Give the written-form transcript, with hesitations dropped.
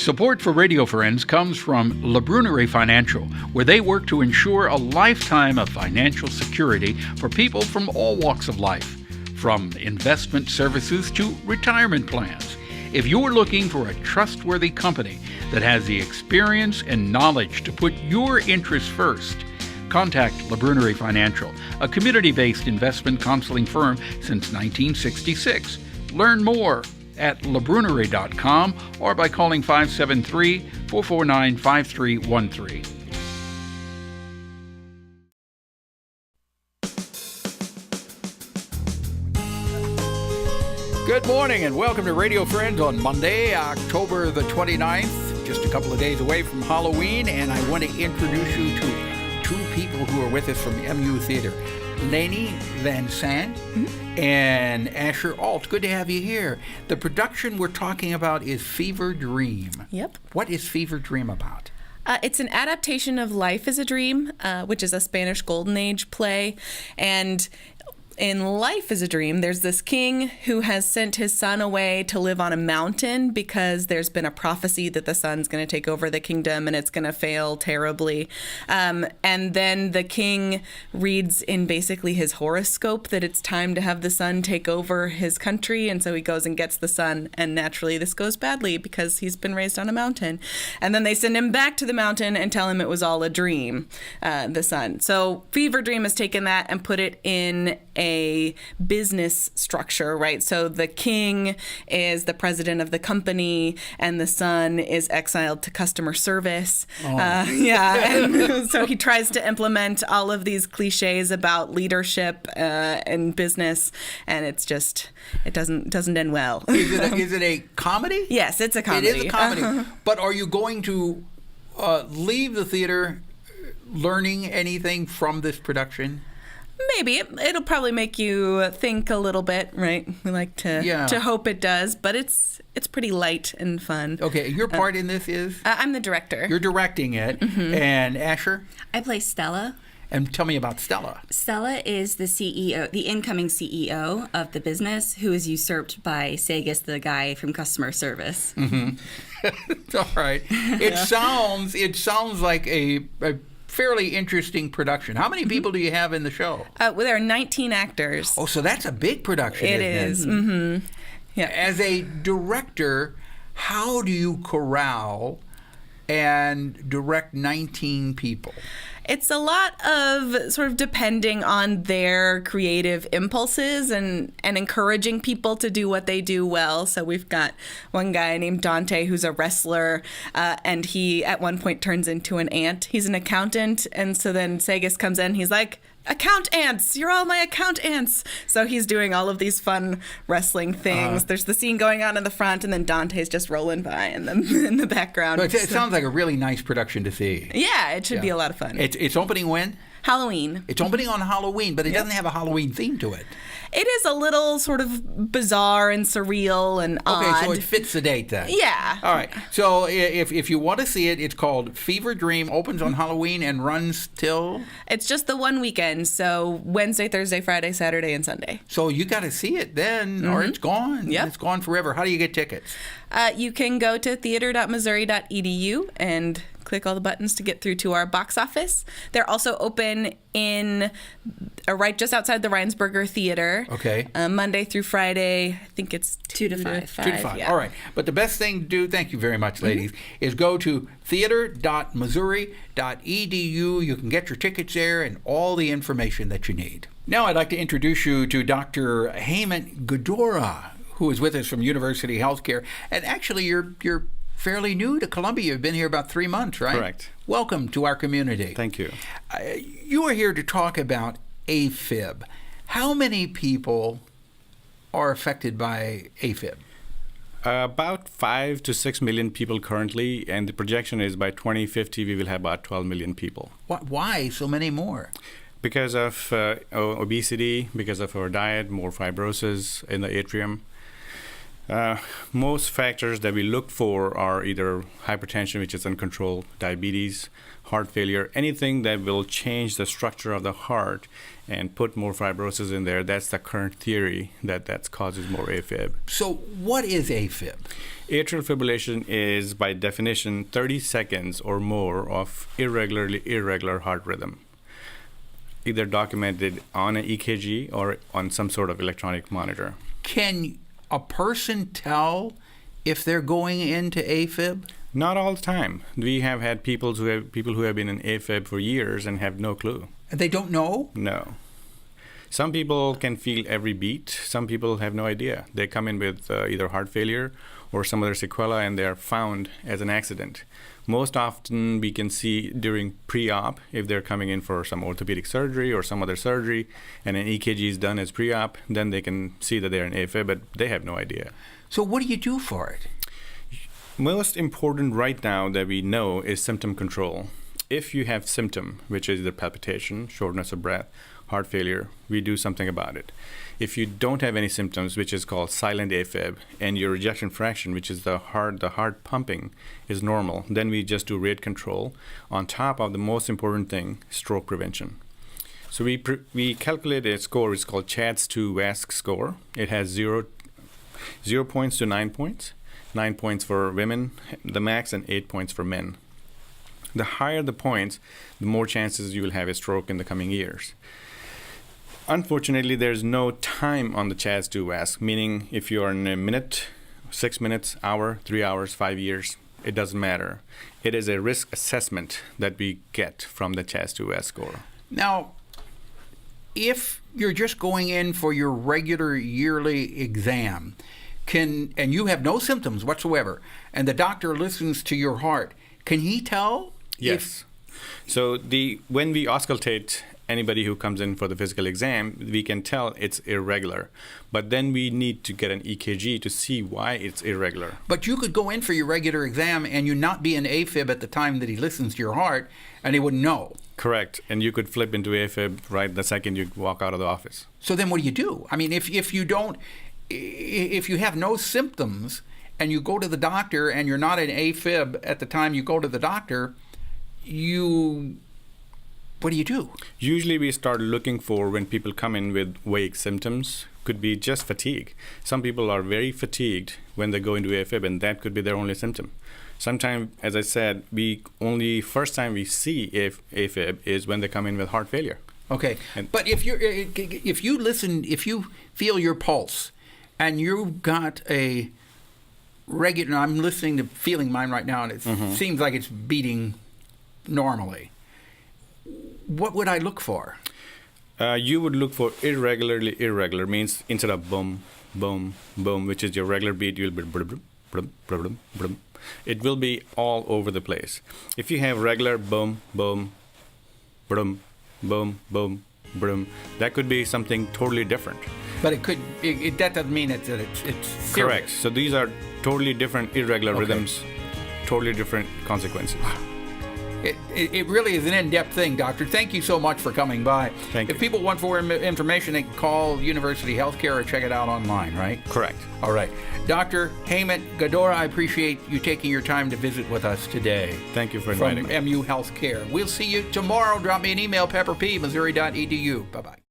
Support for Radio Friends comes from LAINIE Financial, where they work to ensure a lifetime of financial security for people from all walks of life, from investment services to retirement plans. If you're looking for a trustworthy company that has the experience and knowledge to put your interests first, contact LAINIE Financial, a community-based investment counseling firm since 1966. Learn more at labrunerie.com or by calling 573-449-5313. Good morning and welcome to Radio Friends on Monday, October the 29th, just a couple of days away from Halloween, and I want to introduce you to two people who are with us from MU Theatre. LAINIE VANSANT and Asher Alt. Good to have you here. The production we're talking about is Fever Dream. Yep. What is Fever Dream about? It's an adaptation of Life is a Dream, which is a Spanish Golden Age play. And in Life is a Dream, there's this king who has sent his son away to live on a mountain because there's been a prophecy that the son's going to take over the kingdom and it's going to fail terribly. And then the king reads in basically his horoscope that it's time to have the son take over his country. And so he goes and gets the son. And naturally, this goes badly because he's been raised on a mountain. And then they send him back to the mountain and tell him it was all a dream, the son. So Fever Dream has taken that and put it in a business structure, right? So the king is the president of the company and the son is exiled to customer service. And so he tries to implement all of these cliches about leadership and business, and it doesn't end well. Is it a comedy? Yes, it's a comedy. It is a comedy. But are you going to leave the theater learning anything from this production? Maybe. It'll probably make you think a little bit, right? We like to hope it does, but it's pretty light and fun. Okay, your part in this is? I'm the director. You're directing it. Mm-hmm. And Asher? I play Stella. And tell me about Stella. Stella is the CEO, the incoming CEO of the business, who is usurped by Sagas, the guy from customer service. Mm-hmm. All right. It sounds like a fairly interesting production. How many people do you have in the show? Well, there are 19 actors. Oh, so that's a big production, isn't it? It is. Mm-hmm. Yeah. As a director, how do you corral and direct 19 people? It's a lot of sort of depending on their creative impulses and encouraging people to do what they do well. So we've got one guy named Dante who's a wrestler, and he at one point turns into an ant. He's an accountant, and so then Sagas comes in, he's like, "Account ants, you're all my account ants." So he's doing all of these fun wrestling things. There's the scene going on in the front, and then Dante's just rolling by in the background. It sounds like a really nice production to see. Yeah, it should be a lot of fun. It's opening when? Halloween. It's opening on Halloween, but it doesn't have a Halloween theme to it. It is a little sort of bizarre and surreal and odd. Okay, so it fits the date then. Yeah. All right. So if you want to see it, it's called Fever Dream, opens on Halloween and runs till? It's just the one weekend, so Wednesday, Thursday, Friday, Saturday, and Sunday. So you got to see it then, or it's gone. Yep. It's gone forever. How do you get tickets? You can go to theater.missouri.edu and click all the buttons to get through to our box office. They're also open in right just outside the Rhynsburger Theatre. Okay. Monday through Friday. I think it's 2 to 5. 2 to 5. Yeah. All right. But the best thing to do, thank you very much, ladies, is go to theater.missouri.edu. You can get your tickets there and all the information that you need. Now I'd like to introduce you to Dr. Hemant Godara, who is with us from University Healthcare. And actually, you're fairly new to Columbia. You've been here about 3 months, right? Correct. Welcome to our community. Thank you. You are here to talk about AFib. How many people are affected by AFib? About 5 to 6 million people currently, and the projection is by 2050 we will have about 12 million people. Why so many more? Because of obesity, because of our diet, more fibrosis in the atrium. Most factors that we look for are either hypertension, which is uncontrolled, diabetes, heart failure, anything that will change the structure of the heart and put more fibrosis in there. That's the current theory that causes more AFib. So what is AFib? Atrial fibrillation is, by definition, 30 seconds or more of irregular heart rhythm, either documented on an EKG or on some sort of electronic monitor. Can a person tell if they're going into AFib? Not all the time. We have had people who have been in AFib for years and have no clue. They don't know? No. Some people can feel every beat. Some people have no idea. They come in with either heart failure or some other sequela, and they're found as an accident. Most often we can see during pre-op, if they're coming in for some orthopedic surgery or some other surgery, and an EKG is done as pre-op, then they can see that they're in AFib, but they have no idea. So what do you do for it? Most important right now that we know is symptom control. If you have symptom, which is the palpitation, shortness of breath, heart failure, we do something about it. If you don't have any symptoms, which is called silent AFib, and your ejection fraction, which is the heart pumping, is normal, then we just do rate control on top of the most important thing, stroke prevention. So we calculate a score. It's called CHADS-2 VASC score. It has 0 points to 9 points. 9 points for women, the max, and 8 points for men. The higher the points, the more chances you will have a stroke in the coming years. Unfortunately, there's no time on the CHADS-2 VASC, meaning if you are in a minute, 6 minutes, hour, 3 hours, 5 years, it doesn't matter. It is a risk assessment that we get from the CHADS-2 VASC score. Now, if you're just going in for your regular yearly exam, and you have no symptoms whatsoever, and the doctor listens to your heart, can he tell? Yes. So when we auscultate anybody who comes in for the physical exam, we can tell it's irregular. But then we need to get an EKG to see why it's irregular. But you could go in for your regular exam and you not be in AFib at the time that he listens to your heart, and he wouldn't know. Correct. And you could flip into AFib right the second you walk out of the office. So then what do you do? I mean, if you have no symptoms and you go to the doctor and you're not in AFib at the time you go to the doctor, what do you do? Usually we start looking for when people come in with vague symptoms. Could be just fatigue. Some people are very fatigued when they go into AFib, and that could be their only symptom. Sometimes, as I said, first time we see AFib is when they come in with heart failure. Okay, but if you feel your pulse and you've got a regular, I'm listening to feeling mine right now, and it seems like it's beating normally, what would I look for? You would look for irregular, means instead of boom, boom, boom, which is your regular beat, you'll be brum, brum, brum, brum. It will be all over the place. If you have regular boom, boom, brum, boom, boom, brum, that could be something totally different. But that doesn't mean it's serious. Correct. So these are totally different irregular rhythms, totally different consequences. It really is an in-depth thing, Doctor. Thank you so much for coming by. Thank you. If people want more information, they can call University Healthcare or check it out online, right? Correct. All right. Dr. Hemant Godara, I appreciate you taking your time to visit with us today. Thank you for inviting me. From MU Healthcare. We'll see you tomorrow. Drop me an email, pepperp, missouri.edu. Bye-bye.